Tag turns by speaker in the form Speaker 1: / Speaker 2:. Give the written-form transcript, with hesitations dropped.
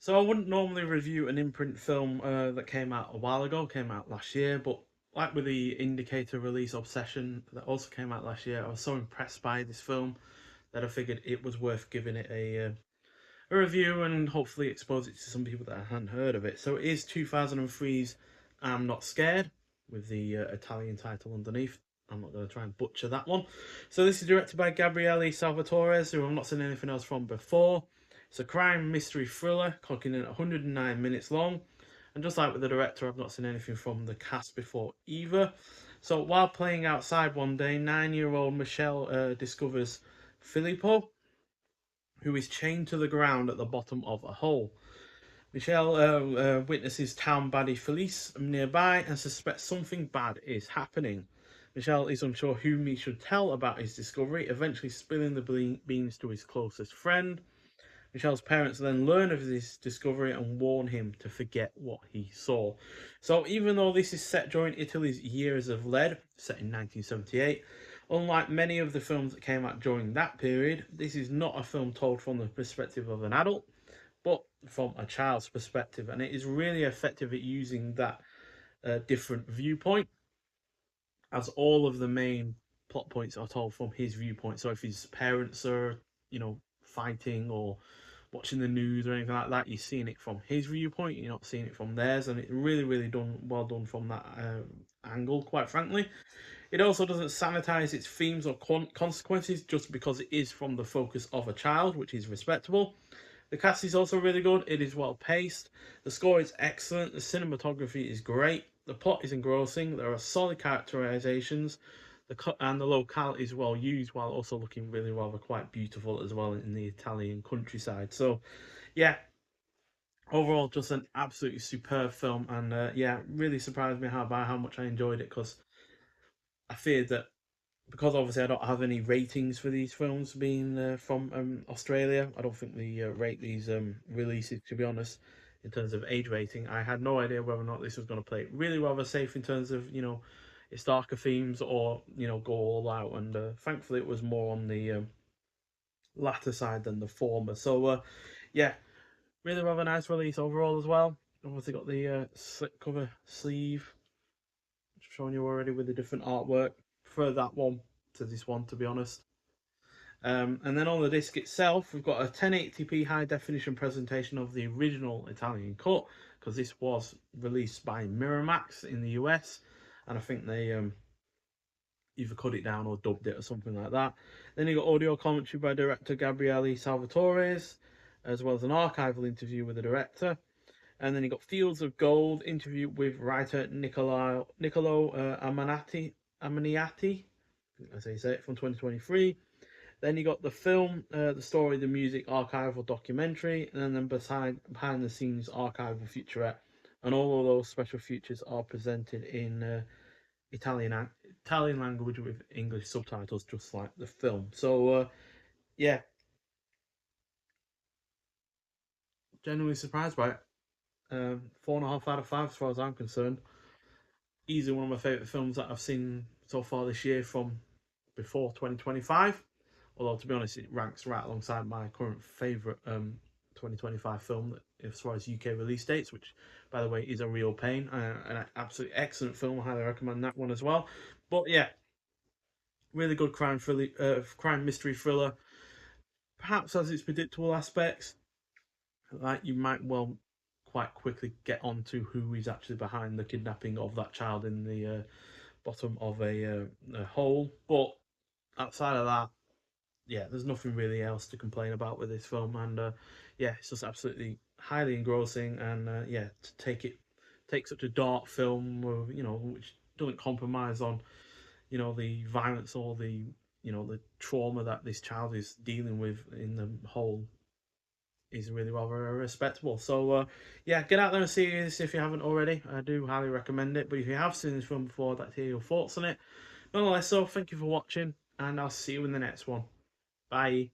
Speaker 1: So I wouldn't normally review an Imprint film that came out a while ago, came out last year, but like with the Indicator release Obsession that also came out last year, I was so impressed by this film that I figured it was worth giving it a review and hopefully expose it to some people that hadn't heard of it. So it is 2003's I'm Not Scared with the Italian title underneath. I'm not going to try and butcher that one. So this is directed by Gabriele Salvatore, who I've not seen anything else from before. It's a crime mystery thriller, clocking in at 109 minutes long. And just like with the director, I've not seen anything from the cast before either. So while playing outside one day, 9-year-old Michelle discovers Filippo, who is chained to the ground at the bottom of a hole. Michelle witnesses town baddie Felice nearby and suspects something bad is happening. Michelle is unsure whom he should tell about his discovery, eventually spilling the beans to his closest friend. Michelle's parents then learn of this discovery and warn him to forget what he saw. So even though this is set during Italy's Years of Lead, set in 1978, unlike many of the films that came out during that period, this is not a film told from the perspective of an adult, but from a child's perspective. And it is really effective at using that different viewpoint, as all of the main plot points are told from his viewpoint. So if his parents are, fighting or watching the news or anything like that, you're seeing it from his viewpoint, you're not seeing it from theirs, and it's really well done from that angle, quite frankly. It also doesn't sanitize its themes or consequences just because it is from the focus of a child, which is respectable. The cast is also really good. It is well paced. The score is excellent. The cinematography is great. The plot is engrossing. There are solid characterizations. And the locale is well used while also looking really rather quite beautiful as well in the Italian countryside. So, yeah, overall, just an absolutely superb film. And yeah, really surprised me by how much I enjoyed it, because I feared that because obviously I don't have any ratings for these films being from Australia. I don't think they rate these releases, to be honest, in terms of age rating. I had no idea whether or not this was going to play really rather safe in terms of, its darker themes, or, go all out. And thankfully it was more on the latter side than the former. So, yeah, really rather nice release overall as well. Obviously got the slip cover sleeve, which I've shown you already, with the different artwork. Prefer that one to this one, to be honest. And then on the disc itself, we've got a 1080p high definition presentation of the original Italian cut, because this was released by Miramax in the US, and I think they either cut it down or dubbed it or something like that. Then you got audio commentary by director Gabriele Salvatore, as well as an archival interview with the director. And then you got Fields of Gold interview with writer Niccolo Amaniati, as they say it, from 2023. Then you got the film, the story, the music, archival documentary, and then behind the scenes archival featurette. And all of those special features are presented in Italian language with English subtitles, just like the film. So yeah, genuinely surprised by it. 4.5 out of 5 as far as I'm concerned. Easily one of my favourite films that I've seen so far this year from before 2025. Although, to be honest, it ranks right alongside my current favourite 2025 film as far as UK release dates, which, by the way, is A Real Pain. An absolutely excellent film. I highly recommend that one as well. But yeah, really good crime mystery thriller. Perhaps has its predictable aspects, like you might well quite quickly get onto who is actually behind the kidnapping of that child in the bottom of a hole. But outside of that, yeah, there's nothing really else to complain about with this film. And yeah, it's just absolutely highly engrossing. And yeah, to take such a dark film, which doesn't compromise on, the violence or the trauma that this child is dealing with in the whole, is really rather respectable. So yeah, get out there and see this if you haven't already. I do highly recommend it. But if you have seen this film before, I'd like to hear your thoughts on it. Nonetheless, so thank you for watching, and I'll see you in the next one. Bye.